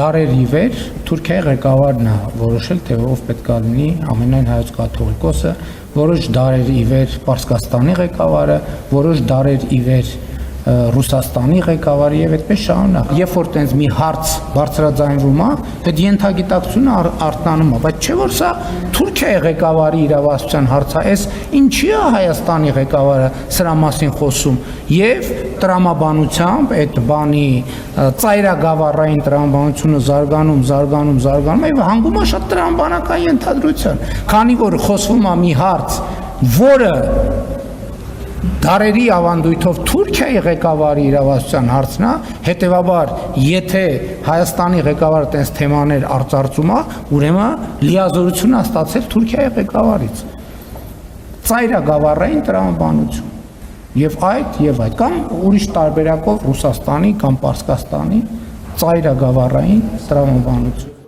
դարեր ի վեր Թուրքիայի ղեկավարն է որոշել, թե ով պետք է լինի ամենայն հայոց կաթողիկոսը, որոշ դարեր ի վեր Պարսկաստանի ղեկավարը, որոշ դարեր ի վեր Ռուսաստանի ղեկավարը եւ այդպես շարունակ։ Երբ որ տենց մի հարց բարձրաձայնվում է, այդ ենթագիտակցությունը արթնանում է, բայց չէ որ սա Թուրքիայի ղեկավարի իրավասության հարց է, այս ինչի է Հայաստանի ղեկավարը սրա մասին խոսում եւ տրամաբանությամբ այդ բանի ծայրագավառային տրամաբանությունը զարգանում եւ հանգում է շատ տրամաբանական ենթադրության, քանի որ խոսվում է մի հարց, որը դարերի ավանդույթով Թուրքիայի ղեկավարի իրավասության հարցն է, հետևաբար, եթե Հայաստանի ղեկավարը տենց թեմաներ արծարծում է, ուրեմն լիազորություն է ստացել Թուրքիայի ղեկավարից։ Ծայրագավառային տրամաբանություն։ Եվ այդ, կամ ուրիշ տարբերակով Ռուսաստանի կամ Պարսկաստանի ծայրագավառային տրամաբանություն։